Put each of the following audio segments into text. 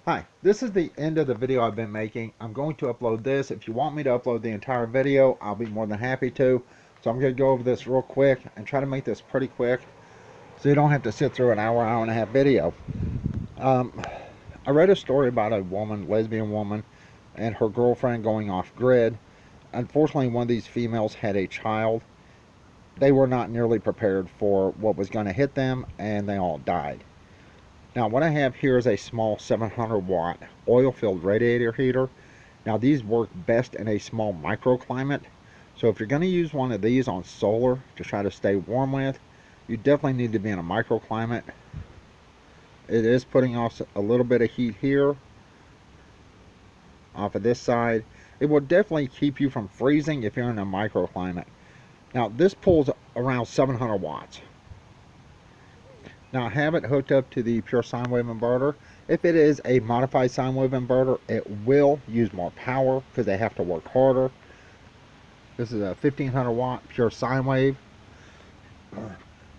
Hi, this is the end of the video I've been making. I'm going to upload this. If you want me to upload the entire video, I'll be more than happy to. So I'm going to go over this real quick and try to make this pretty quick so you don't have to sit through an hour and a half video. I read a story about a woman, lesbian woman, and her girlfriend going off grid. Unfortunately, one of these females had a child. They were not nearly prepared for what was going to hit them, and they all died. Now what I have here is a small 700 watt oil filled radiator heater. Now these work best in a small microclimate. So if you're going to use one of these on solar to try to stay warm with, you definitely need to be in a microclimate. It is putting off a little bit of heat here off of this side. It will definitely keep you from freezing if you're in a microclimate. Now this pulls around 700 watts. Now I have it hooked up to the pure sine wave inverter. If it is a modified sine wave inverter, it will use more power because they have to work harder. This is a 1500 watt pure sine wave.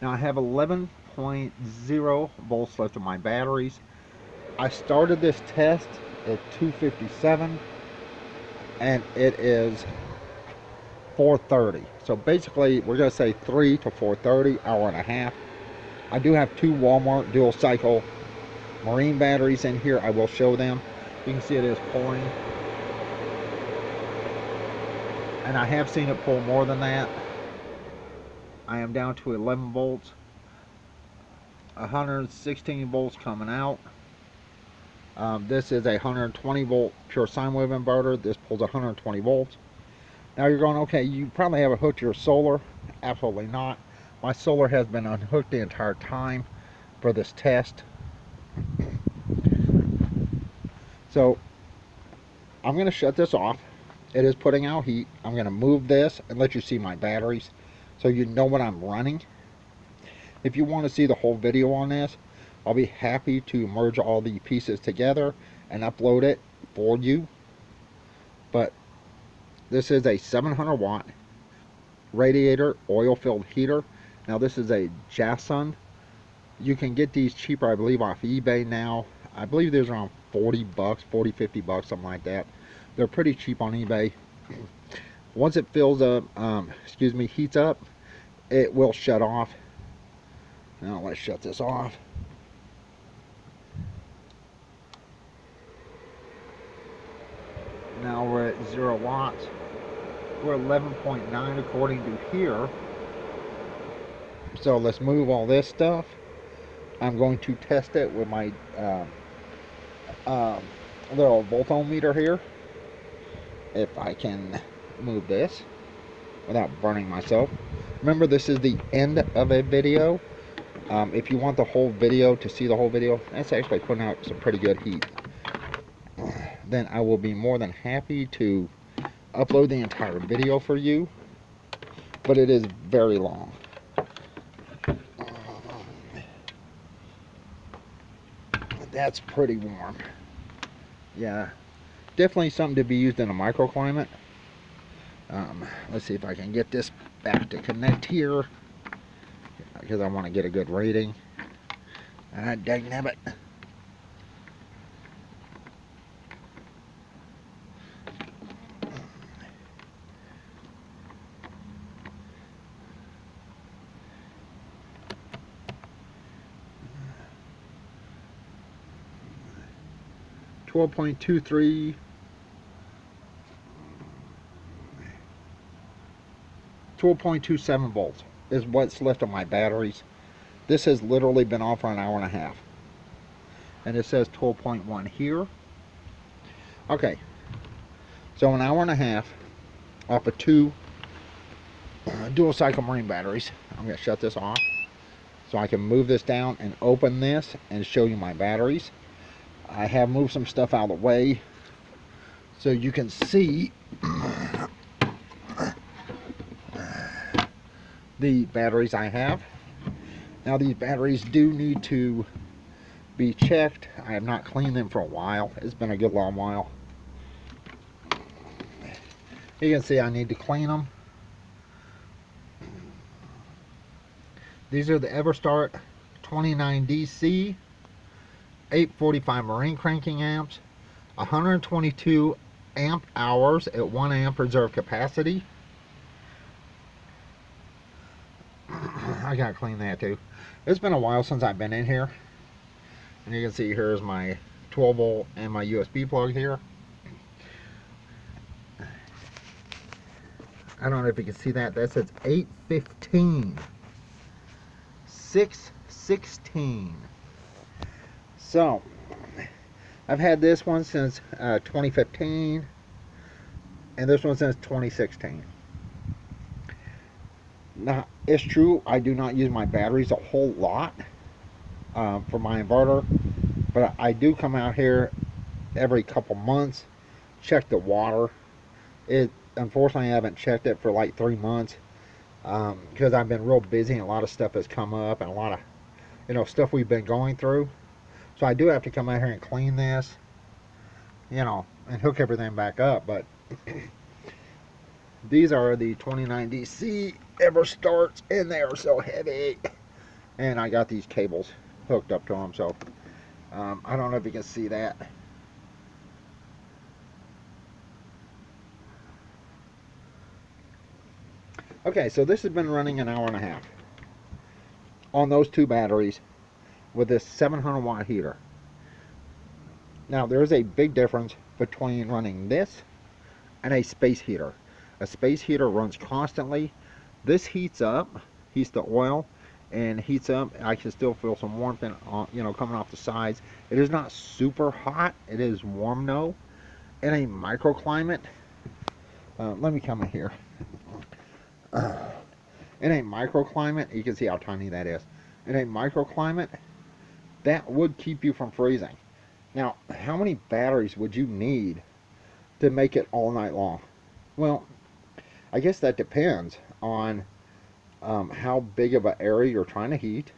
Now I have 11.0 volts left of my batteries. I started this test at 257 and it is 4:30. So basically we're going to say 3 to 4:30, hour and a half. I do have two Walmart dual cycle marine batteries in here. I will show them. You can see it is pulling. And I have seen it pull more than that. I am down to 11 volts. 116 volts coming out. This is a 120 volt pure sine wave inverter. This pulls 120 volts. Now you're going, okay, you probably have it hooked to your solar. Absolutely not. My solar has been unhooked the entire time for this test. So I'm going to shut this off. It is putting out heat. I'm going to move this and let you see my batteries so you know what I'm running. If you want to see the whole video on this, I'll be happy to merge all the pieces together and upload it for you. But this is a 700 watt radiator oil filled heater. Now this is a Jason. You can get these cheaper, I believe, off eBay now. I believe there's around 40 bucks, 40, 50 bucks, something like that. They're pretty cheap on eBay. Once it fills up, heats up, it will shut off. Now let's shut this off. Now we're at 0 watts. We're 11.9 according to here. So let's move all this stuff. I'm going to test it with my little voltometer here. If I can move this without burning myself. Remember, this is the end of a video. If you want the whole video, to see the whole video, that's actually putting out some pretty good heat. Then I will be more than happy to upload the entire video for you. But it is very long. That's pretty warm. Yeah, definitely something to be used in a microclimate. Let's see if I can get this back to connect here because I want to get a good rating. Dang nabbit. .23 12.27 volts is what's left of my batteries. This has literally been off for an hour and a half. And it says 12.1 here. Okay. So an hour and a half off of two dual cycle marine batteries. I'm going to shut this off so I can move this down and open this and show you my batteries. I have moved some stuff out of the way so you can see the batteries I have. Now these batteries do need to be checked. I have not cleaned them for a while. It's been a good long while. You can see I need to clean them. These are the EverStart 29DC. 845 marine cranking amps, 122 amp hours at 1 amp reserve capacity. I gotta clean that too. It's been a while since I've been in here. And you can see here's my 12 volt and my USB plug here. I don't know if you can see that. That says 815. 616. So, I've had this one since 2015. And this one since 2016. Now, it's true, I do not use my batteries a whole lot for my inverter. But I do come out here every couple months, check the water. Unfortunately, I haven't checked it for like 3 months because I've been real busy and a lot of stuff has come up and a lot of stuff we've been going through. So I do have to come out here and clean this, and hook everything back up. But these are the 29DC Ever Starts, and they are so heavy. And I got these cables hooked up to them, so I don't know if you can see that. Okay, so this has been running an hour and a half on those two batteries with this 700 watt heater. Now, there's a big difference between running this and a space heater. A space heater runs constantly. This heats up, heats the oil, and heats up. I can still feel some warmth coming off the sides. It is not super hot. It is warm though. In a microclimate, let me come in here. In a microclimate, you can see how tiny that is. In a microclimate, that would keep you from freezing. Now, how many batteries would you need to make it all night long? Well, I guess that depends on how big of an area you're trying to heat,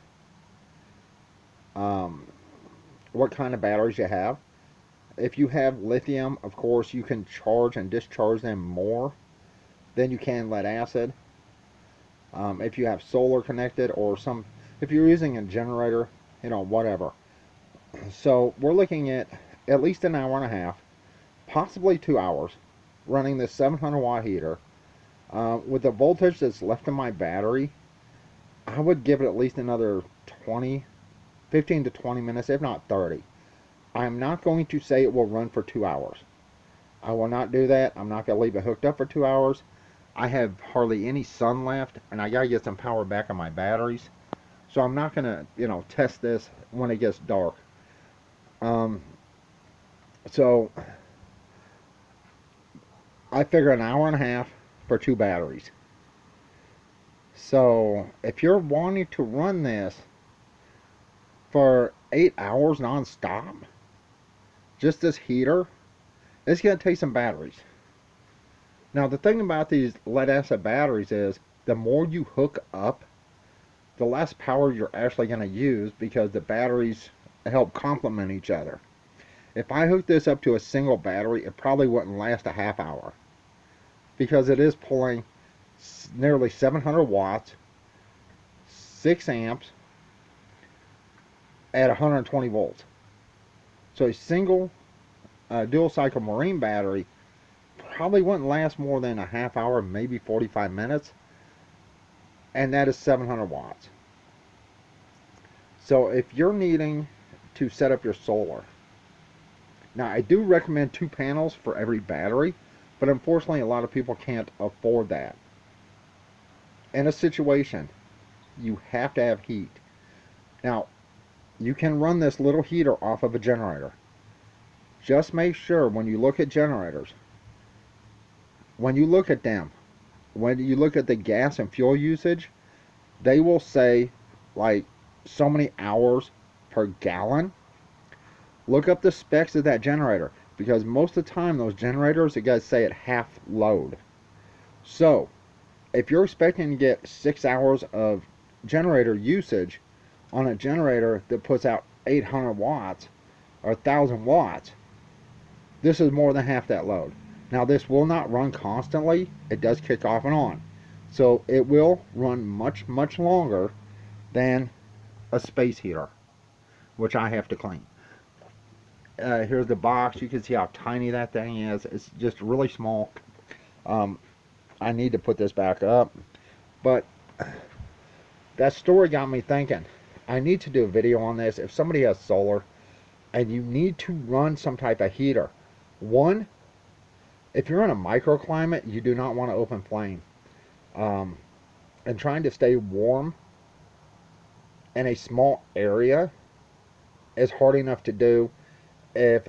what kind of batteries you have. If you have lithium, of course, you can charge and discharge them more than you can lead acid. If you have solar connected or if you're using a generator, whatever. So we're looking at least an hour and a half, possibly 2 hours, running this 700 watt heater. With the voltage that's left in my battery, I would give it at least another 15 to 20 minutes, if not 30. I'm not going to say it will run for 2 hours. I will not do that. I'm not going to leave it hooked up for 2 hours. I have hardly any sun left, and I got to get some power back on my batteries. So I'm not going to, test this when it gets dark. So I figure an hour and a half for 2 batteries. So if you're wanting to run this for 8 hours non-stop, just this heater, it's going to take some batteries. Now, the thing about these lead acid batteries is the more you hook up, the less power you're actually going to use, because the batteries help complement each other. If I hook this up to a single battery, it probably wouldn't last a half hour, because it is pulling nearly 700 watts, 6 amps at 120 volts. So a single dual cycle marine battery probably wouldn't last more than a half hour, maybe 45 minutes, and that is 700 watts. So if you're needing to set up your solar, now I do recommend 2 panels for every battery, but unfortunately a lot of people can't afford that. In a situation, you have to have heat. Now, you can run this little heater off of a generator. Just make sure when you look at generators, when you look at them, when you look at the gas and fuel usage, they will say like so many hours per gallon. Look up the specs of that generator, because most of the time those generators, it guys say at half load. So if you're expecting to get 6 hours of generator usage on a generator that puts out 800 watts or 1000 watts, this is more than half that load. Now, this will not run constantly. It does kick off and on, so it will run much longer than a space heater, which I have to clean. Here's the box. You can see how tiny that thing is. It's just really small. Um, I need to put this back up. But that story got me thinking. I need to do a video on this. If somebody has solar and you need to run some type of heater, one, if you're in a microclimate, you do not want to open flame. Um, and trying to stay warm in a small area is hard enough to do if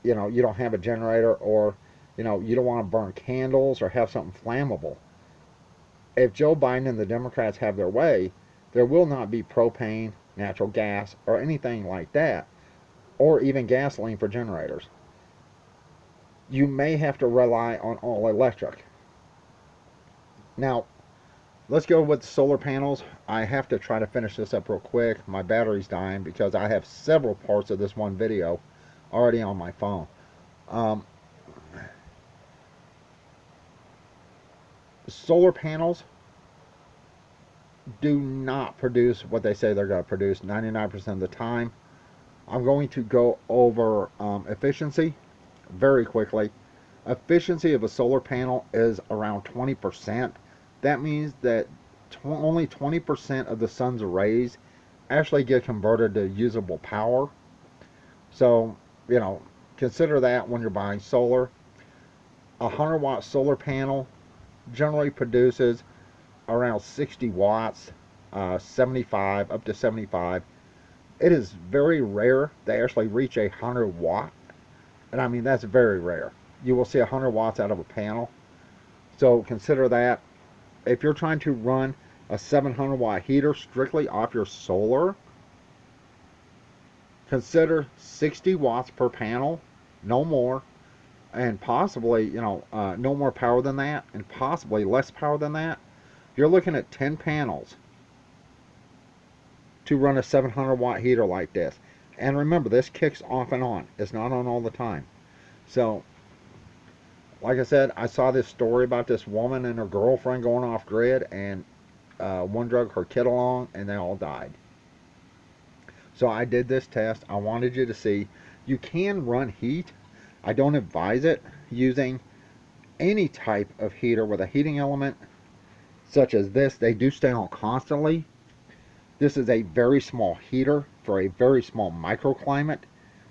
you don't have a generator, or you don't want to burn candles or have something flammable. If Joe Biden and the Democrats have their way, there will not be propane, natural gas, or anything like that, or even gasoline for generators. You may have to rely on all electric. Now, let's go with the solar panels. I have to try to finish this up real quick. My battery's dying because I have several parts of this one video already on my phone. Solar panels do not produce what they say they're going to produce 99% of the time. I'm going to go over efficiency very quickly. Efficiency of a solar panel is around 20%. That means that only 20% of the sun's rays actually get converted to usable power. So, consider that when you're buying solar. A 100-watt solar panel generally produces around 60 watts, 75 up to 75. It is very rare they actually reach 100 watt, and I mean that's very rare. You will see 100 watts out of a panel. So consider that. If you're trying to run a 700 watt heater strictly off your solar, consider 60 watts per panel, no more, and possibly no more power than that, and possibly less power than that. You're looking at 10 panels to run a 700 watt heater like this. And remember, this kicks off and on. It's not on all the time. So, like I said, I saw this story about this woman and her girlfriend going off grid, and one drug her kid along, and they all died. So I did this test. I wanted you to see you can run heat. I don't advise it using any type of heater with a heating element such as this. They do stay on constantly. This is a very small heater for a very small microclimate,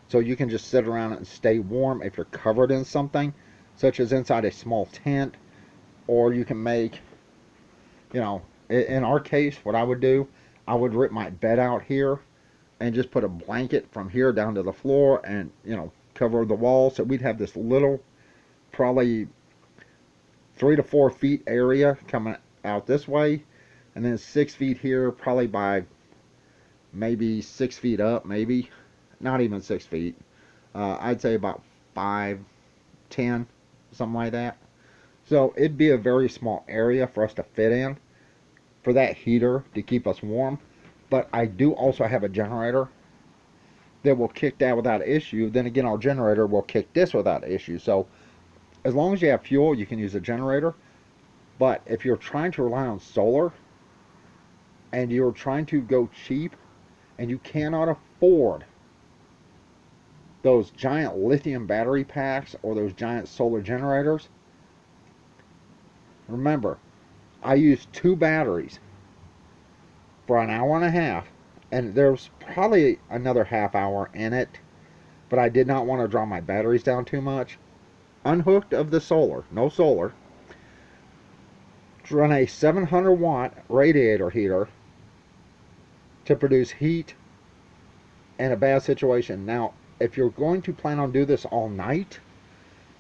so you can just sit around and stay warm if you're covered in something, such as inside a small tent. Or you can make, in our case, what I would do, I would rip my bed out here and just put a blanket from here down to the floor and, cover the wall. So we'd have this little, probably 3 to 4 feet area coming out this way, and then 6 feet here, probably by maybe 6 feet up, maybe not even 6 feet. I'd say about 5, 10, something like that. So it'd be a very small area for us to fit in for that heater to keep us warm. But I do also have a generator that will kick that without issue. Then again, our generator will kick this without issue. So as long as you have fuel, you can use a generator. But if you're trying to rely on solar and you're trying to go cheap and you cannot afford those giant lithium battery packs or those giant solar generators, remember, I used 2 batteries for an hour and a half, and there's probably another half hour in it, but I did not want to draw my batteries down too much. Unhooked of the solar, no solar, to run a 700 watt radiator heater to produce heat in a bad situation. Now, if you're going to plan on do this all night,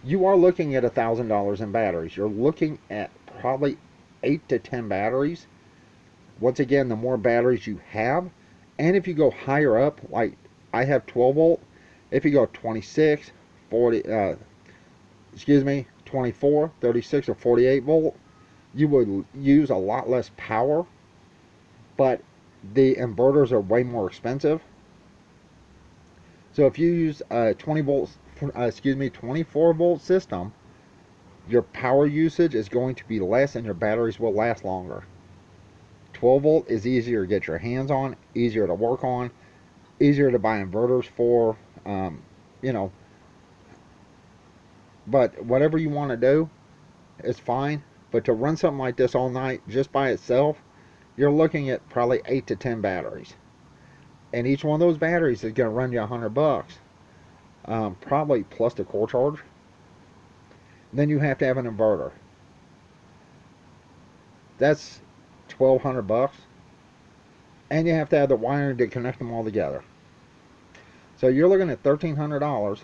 you are looking at $1,000 in batteries. You're looking at probably 8 to 10 batteries. Once again, the more batteries you have, and if you go higher up, like I have 12 volt, if you go 26, 40, 24, 36, or 48 volt, you would use a lot less power, but the inverters are way more expensive. So if you use a 24 volt system, your power usage is going to be less and your batteries will last longer. 12 volt is easier to get your hands on, easier to work on, easier to buy inverters for. you know, but whatever you want to do is fine. But to run something like this all night just by itself, you're looking at probably 8 to 10 batteries. And each one of those batteries is going to run you $100. Probably plus the core charge. Then you have to have an inverter. That's $1,200. And you have to have the wiring to connect them all together. So you're looking at $1,300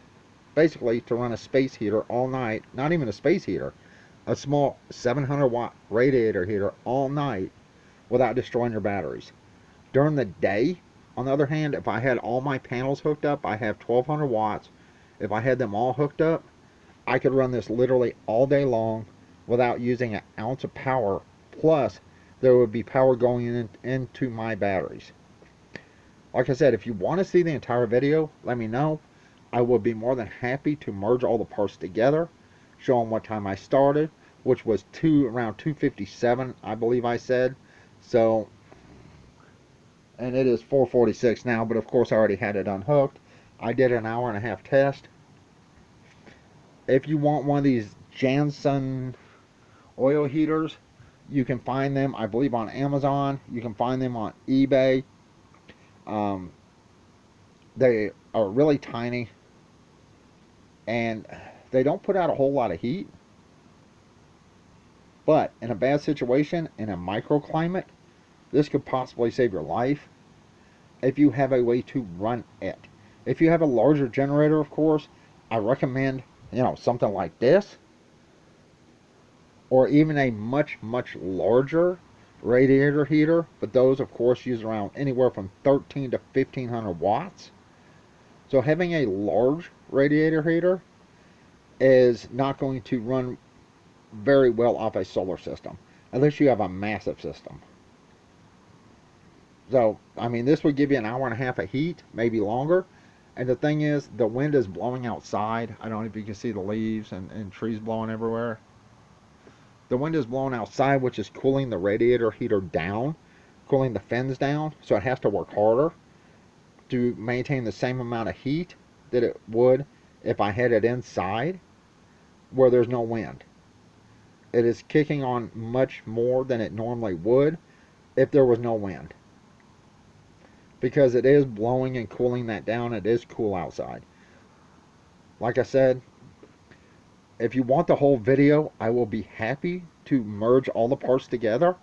basically to run a space heater all night. Not even a space heater, a small 700 watt radiator heater all night without destroying your batteries. During the day, on the other hand, if I had all my panels hooked up, I have 1200 watts. If I had them all hooked up, I could run this literally all day long without using an ounce of power. Plus, there would be power going into my batteries. Like I said, if you want to see the entire video, let me know. I will be more than happy to merge all the parts together, show them what time I started, which was around 2:57, I believe I said. So, and it is 4:46 now, but of course I already had it unhooked. I did an hour and a half test. If you want one of these Janssen oil heaters, you can find them, I believe, on Amazon. You can find them on eBay. They are really tiny, and they don't put out a whole lot of heat. But in a bad situation, in a microclimate, this could possibly save your life if you have a way to run it. If you have a larger generator, of course, I recommend, something like this, or even a much larger radiator heater. But those, of course, use around anywhere from 13 to 1500 watts. So having a large radiator heater is not going to run very well off a solar system, unless you have a massive system. So, I mean, this would give you an hour and a half of heat, maybe longer. And the thing is, the wind is blowing outside. I don't know if you can see the leaves and trees blowing everywhere. The wind is blowing outside, which is cooling the radiator heater down, cooling the fins down, so it has to work harder to maintain the same amount of heat that it would if I had it inside where there's no wind. It is kicking on much more than it normally would if there was no wind, because it is blowing and cooling that down. It is cool outside. Like I said, if you want the whole video, I will be happy to merge all the parts together,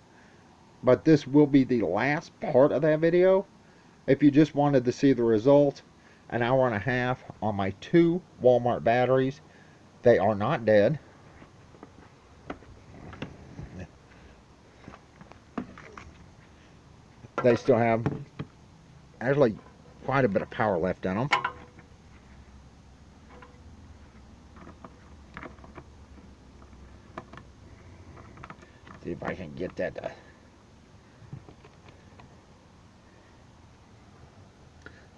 but this will be the last part of that video. If you just wanted to see the result, an hour and a half on my 2 Walmart batteries. They are not dead. They still have actually quite a bit of power left in them. See if I can get that to...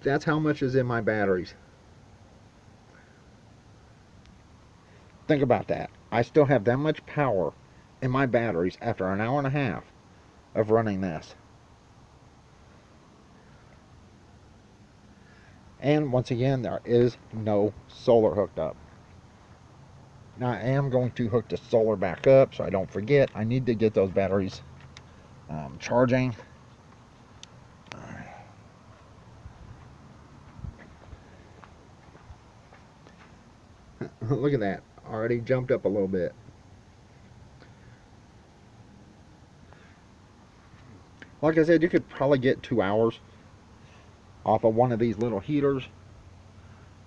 That's how much is in my batteries. Think about that. I still have that much power in my batteries after an hour and a half of running this. And once again, there is no solar hooked up. Now I am going to hook the solar back up so I don't forget. I need to get those batteries charging. Look at that. Already jumped up a little bit. Like I said, you could probably get 2 hours off of one of these little heaters,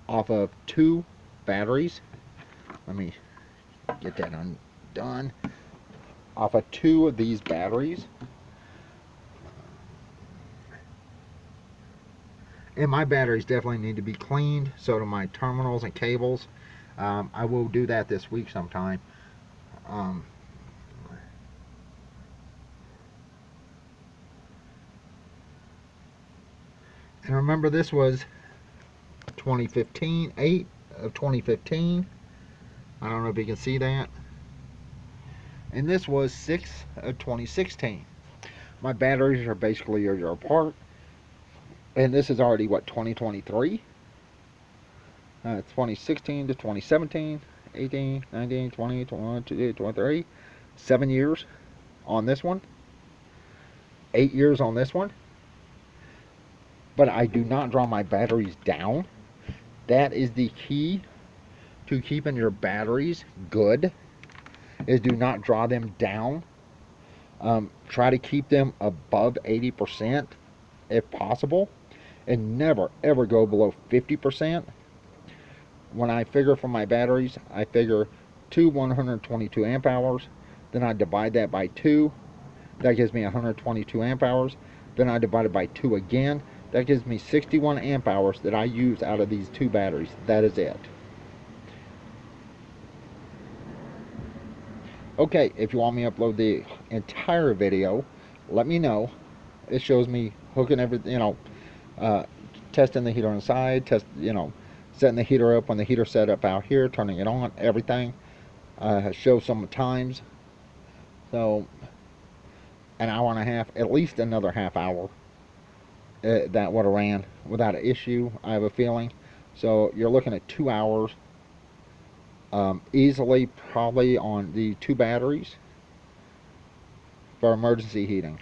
off of 2 batteries. Let me get that undone. Off of 2 of these batteries. And my batteries definitely need to be cleaned, so do my terminals and cables. I will do that this week sometime. And remember, this was 2015, 8 of 2015. I don't know if you can see that. And this was 6 of 2016. My batteries are basically a year apart. And this is already, what, 2023? 2016 to 2017, 18, 19, 20, 21, 22, 23, 7 years on this one, 8 years on this one. But I do not draw my batteries down. That is the key to keeping your batteries good, is do not draw them down. Try to keep them above 80% if possible, and never ever go below 50%. When I figure for my batteries, I figure 122 amp hours, then I divide that by 2, that gives me 122 amp hours, then I divide it by 2 again, that gives me 61 amp hours that I use out of these 2 batteries. That is it. Okay, if you want me to upload the entire video, let me know. It shows me hooking everything, testing the heater inside, setting the heater up when the heater set up out here, turning it on, everything. Show some times. So, an hour and a half, at least another half hour, that would have ran without an issue, I have a feeling. So, you're looking at 2 hours. Easily, probably on the 2 batteries for emergency heating.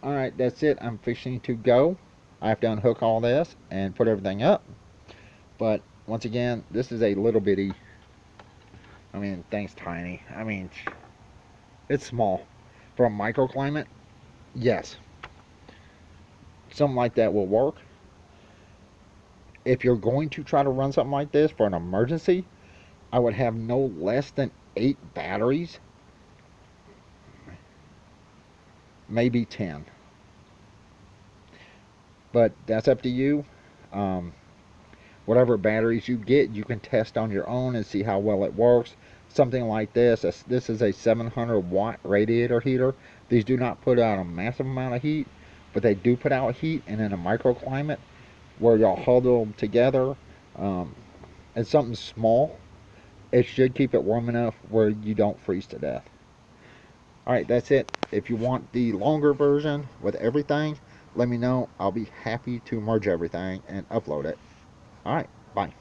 Alright, that's it. I'm fixing to go. I have to unhook all this and put everything up. But once again, this is a little bitty, thing's tiny. It's small. For a microclimate, yes, something like that will work. If you're going to try to run something like this for an emergency, I would have no less than 8 batteries, maybe 10. But that's up to you. Whatever batteries you get, you can test on your own and see how well it works. Something like this is a 700 watt radiator heater. These do not put out a massive amount of heat, but they do put out heat. And in a microclimate where y'all huddle them together, and something small, it should keep it warm enough where you don't freeze to death. Alright, that's it. If you want the longer version with everything, let me know. I'll be happy to merge everything and upload it. Alright, bye.